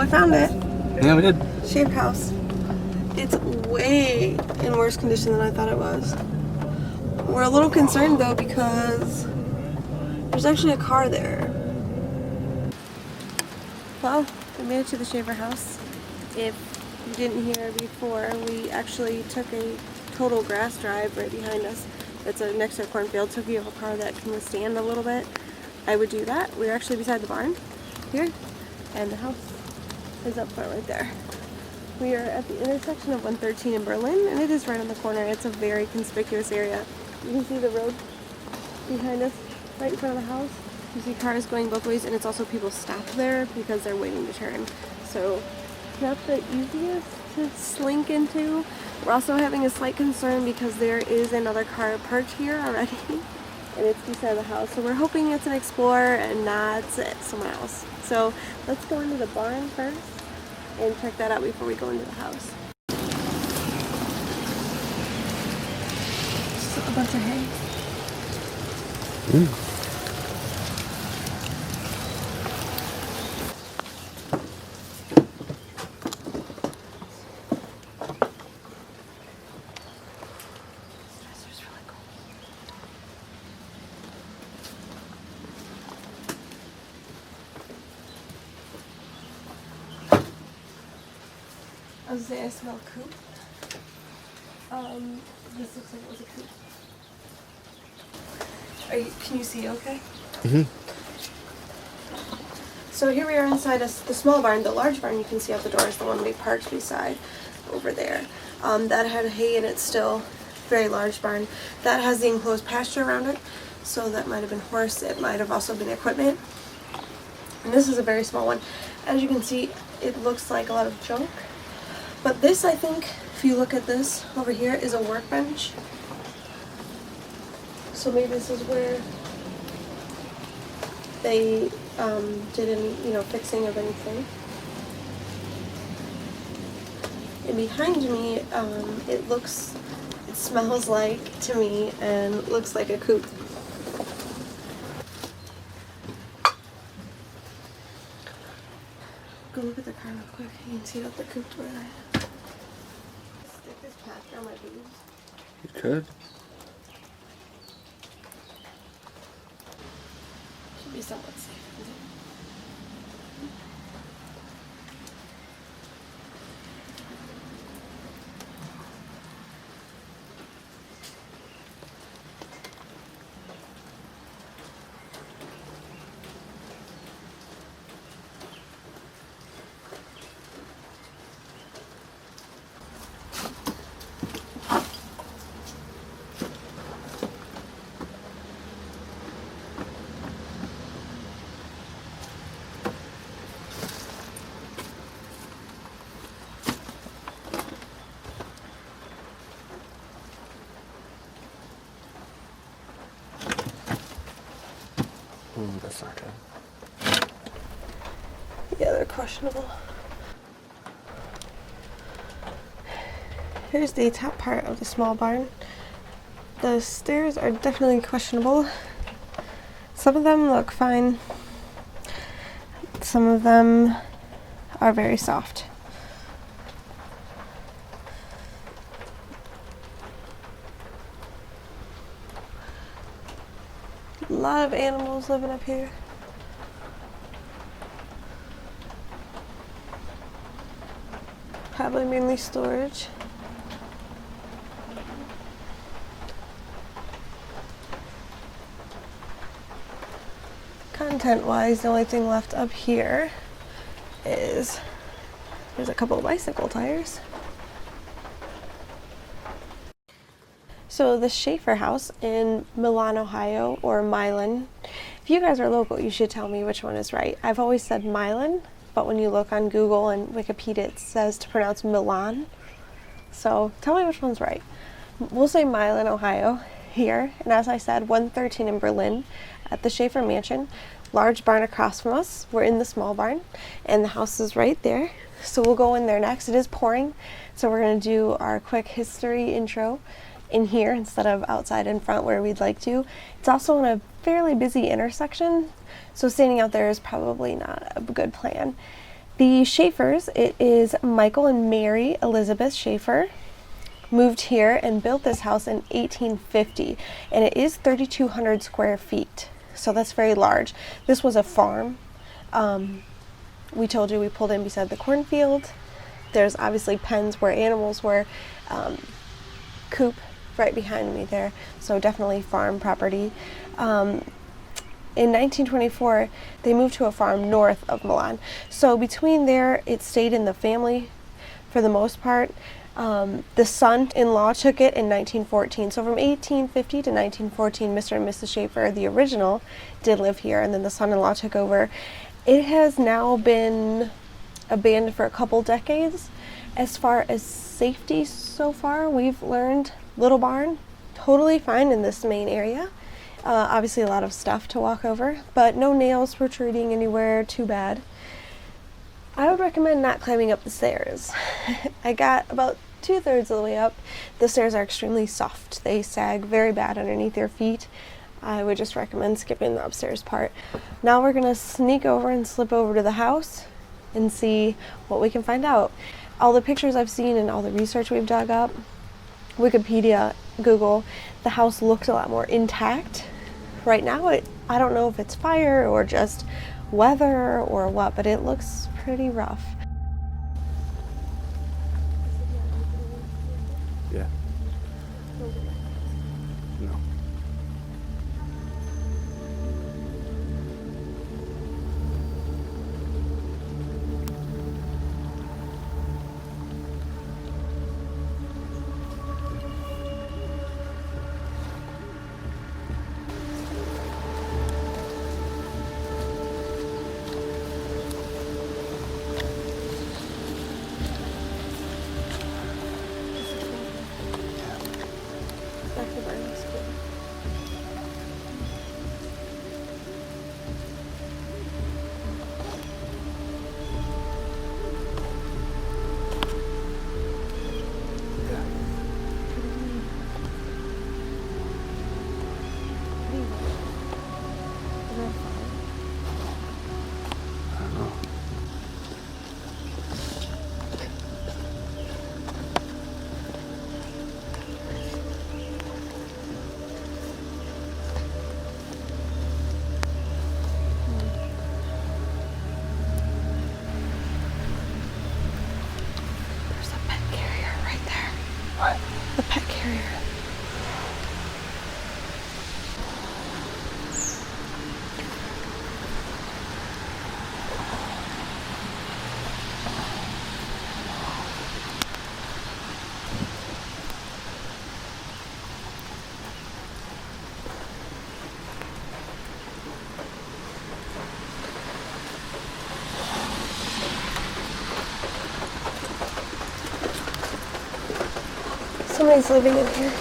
we found it. Yeah, we did. Schaeffer House. It's way in worse condition than I thought it was. We're a little concerned though because there's actually a car there. Well, we made it to the Schaeffer House. If you didn't hear before, we actually took a total grass drive right behind us. It's next to a cornfield, so if you have a car that can withstand a little bit, I would do that. We're actually beside the barn here, and the house is up front right there. We are at the intersection of 113 in Berlin, and it is right on the corner. It's a very conspicuous area. You can see the road behind us, right in front of the house. You see cars going both ways, and it's also people stop there because they're waiting to turn. So, not the easiest to slink into. We're also having a slight concern because there is another car parked here already, and it's beside the house. So we're hoping it's an Explorer and not someone else. So let's go into the barn first and check that out before we go into the house. Just a bunch of hay. I was gonna say I smell coop. This looks like it was a coop. Can you see okay? So here we are inside the small barn. The large barn you can see out the door is the one we parked beside over there. That had hay in it still. Very large barn. That has the enclosed pasture around it. So that might have been horse. It might have also been equipment. And this is a very small one. As you can see, it looks like a lot of junk. But this, I think, if you look at this over here, is a workbench. So maybe this is where they did any, fixing of anything. And behind me, it smells like, to me, and looks like a coop. Go look at the car real quick. You can see what the cooped were there. Stick this plaster on my boobs. You could. Should be somewhat safe. That's not good. Yeah, they're questionable. Here's the top part of the small barn. The stairs are definitely questionable. Some of them look fine. Some of them are very soft. A lot of animals living up here. Probably mainly storage. Content-wise, the only thing left up here is there's a couple of bicycle tires. So the Schaeffer House in Milan, Ohio, or Milan. If you guys are local, you should tell me which one is right. I've always said Milan, but when you look on Google and Wikipedia, it says to pronounce Milan. So tell me which one's right. We'll say Milan, Ohio, here. And as I said, 113 in Berlin at the Schaeffer Mansion. Large barn across from us. We're in the small barn, and the house is right there. So we'll go in there next. It is pouring, so we're going to do our quick history intro in here instead of outside in front where we'd like to. It's also in a fairly busy intersection, so standing out there is probably not a good plan. The Schaeffers, it is Michael and Mary Elizabeth Schaeffer, moved here and built this house in 1850, and it is 3,200 square feet, so that's very large. This was a farm. We told you we pulled in beside the cornfield. There's obviously pens where animals were, coop right behind me there, so definitely farm property. In 1924, they moved to a farm north of Milan. So between there, it stayed in the family for the most part. The son-in-law took it in 1914. So from 1850 to 1914, Mr. and Mrs. Schaeffer, the original, did live here, and then the son-in-law took over. It has now been abandoned for a couple decades. As far as safety so far, we've learned little barn, totally fine in this main area. Obviously a lot of stuff to walk over, but no nails protruding anywhere too bad. I would recommend not climbing up the stairs. I got about 2/3 of the way up. The stairs are extremely soft. They sag very bad underneath your feet. I would just recommend skipping the upstairs part. Now we're gonna sneak over and slip over to the house and see what we can find out. All the pictures I've seen and all the research we've dug up, Wikipedia, Google, the house looks a lot more intact. Right now, I don't know if it's fire or just weather or what, but it looks pretty rough. Yeah. No. The pet carrier. Somebody's living in here.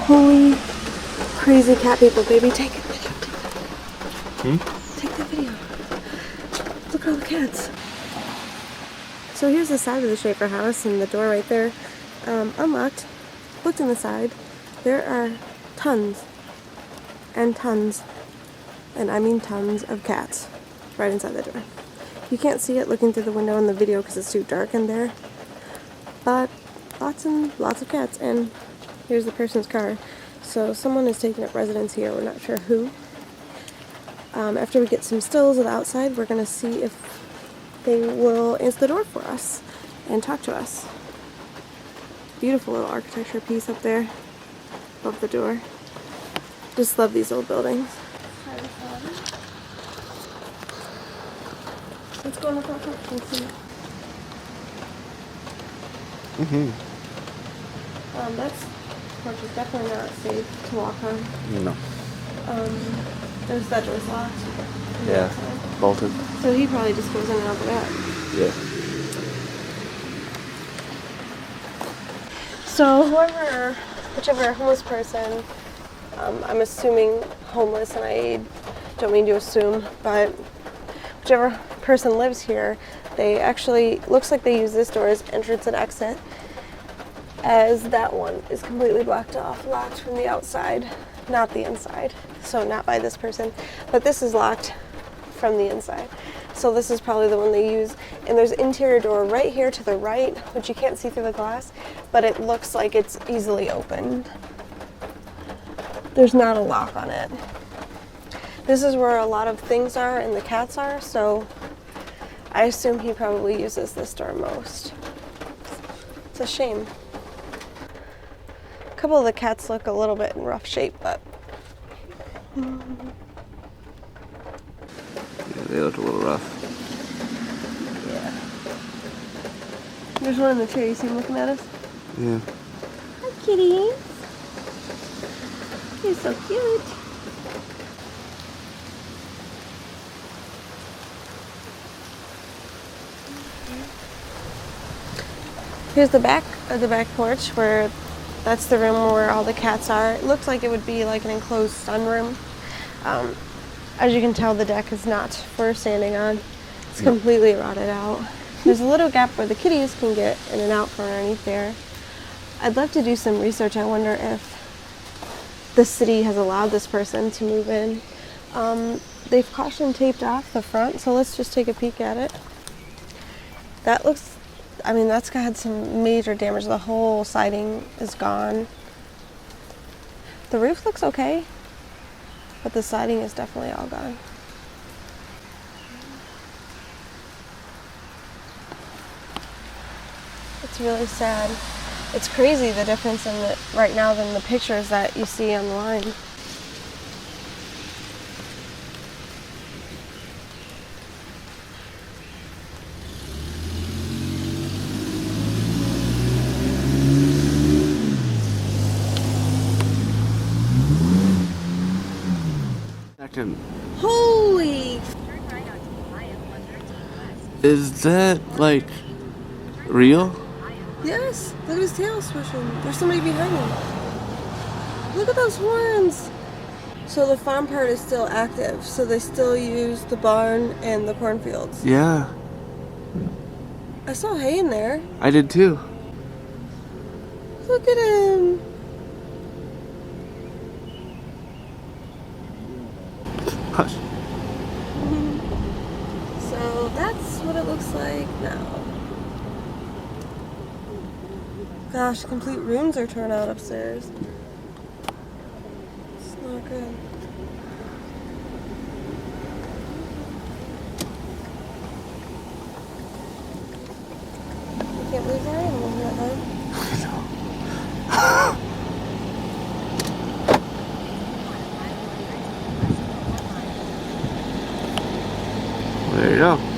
Holy crazy cat people, baby. Take a video. Take the video. Look at all the cats. So here's the side of the Schaeffer house and the door right there. Unlocked. Looked in the side. There are tons and tons, and I mean tons of cats right inside the door. You can't see it looking through the window in the video because it's too dark in there. But lots and lots of cats, and here's the person's car. So someone is taking up residence here. We're not sure who. After we get some stills of the outside, we're going to see if they will answer the door for us and talk to us. Beautiful little architecture piece up there above the door. Just love these old buildings. Let's go on the front porch and see. That's porch is definitely not safe to walk on. No. There's that door's locked. Yeah. Bolted. So he probably just goes in and out the back. Yeah. So whichever homeless person, I'm assuming homeless, and I don't mean to assume, but whichever person lives here, they actually, looks like they use this door as entrance and exit, as that one is completely blocked off, locked from the outside, not the inside, so not by this person, but this is locked from the inside. So this is probably the one they use. And there's an interior door right here to the right, which you can't see through the glass, but it looks like it's easily opened. There's not a lock on it. This is where a lot of things are and the cats are, so I assume he probably uses this door most. It's a shame. A couple of the cats look a little bit in rough shape, but Yeah, they look a little rough. yeah. There's one in the chair. You see him looking at us? Yeah. Hi, kitty. He's so cute. Here's the back of the back porch where that's the room where all the cats are. It looks like it would be like an enclosed sunroom. As you can tell, the deck is not for standing on. It's completely rotted out. There's a little gap where the kitties can get in and out from underneath there. I'd love to do some research. I wonder if the city has allowed this person to move in. They've caution taped off the front, so let's just take a peek at it. That looks, I mean, that's had some major damage. The whole siding is gone. The roof looks okay, but the siding is definitely all gone. It's really sad. It's crazy the difference in it right now than the pictures that you see online. Second. Holy! Is that like real? Yes, look at his tail swishing. There's somebody behind him. Look at those horns. So the farm part is still active. So they still use the barn and the cornfields. Yeah, I saw hay in there. I did too. Look at him. Hush. So that's what it looks like now. Gosh, complete rooms are torn out upstairs. It's not good. I can't believe there are animals in that barn. There you go.